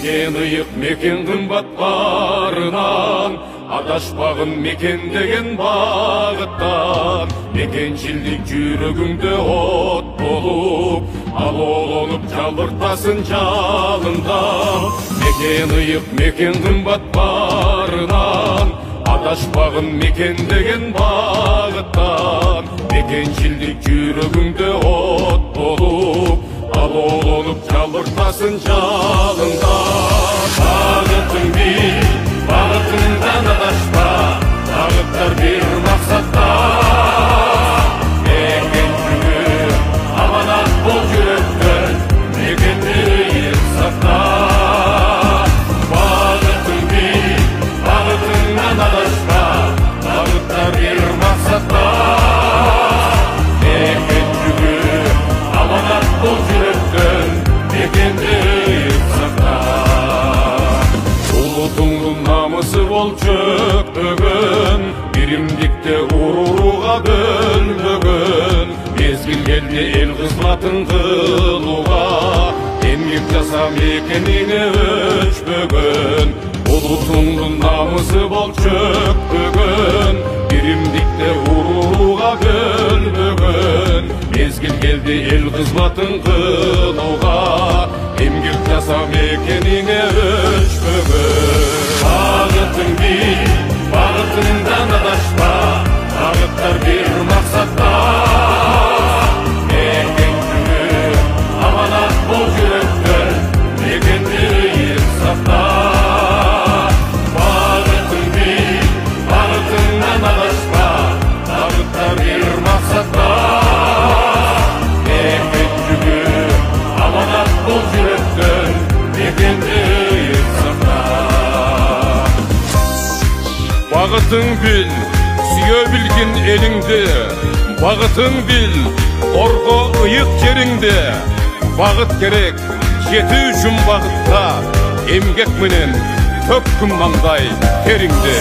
Мекен ыйык, мекен кымбат барынан, адашпагын мекендеген багыттан. Мекенчилдик жүрөгүңдө от болуп, алоолонуп жалбыртасын жалындан. Мекен ыйык, мекен кымбат барынан, адашпагын мекендеген багыттан. Мекенчилдик жүрөгүңдө от болуп, алоолонуп жалбыртасын жалындан. Багытың бил, багытыңдан адашпа, багыттар бир максатта. Мекен жүрүп, аманат бол жүрөктөн, мекенди ыйык сакта. Багытың бил, багытыңдан адашпа, багыттар бир максатта. Мекен жүрүп, аманат бол жүрөктөн, мекенди ыйык сакта. Улутуңдун намысы бол чөкпөгөн, биримдикте уруруга бөлбөгөн. Мезгил келди эл кызматын кылууга, эмгек жаса мекениңе өчпөгөн. Улутуңдун намысы бол чөкпөгөн, биримдикте уруруга бөлбөгөн. Мезгил келди эл кызматын кылууга, эмгек жаса мекениңе өчпөгөн. Багытың бил, багытыңдан адашпа, багыттар бир максатта. Мекен жүрүп, аманат бол жүрөктөн, мекенди ыйык сакта. Багытың бил, багытыңдан адашпа, багыттар бир максатта. Мекен жүрүп, аманат бол жүрөктөн, мекенди ыйык сакта. Багытың бил, сүйө билгин элиңди, багытың бил, корго ыйык жериңди. Багыт керек, жетүү үчүн багытка, эмгек менен төккүн маңдай териңди.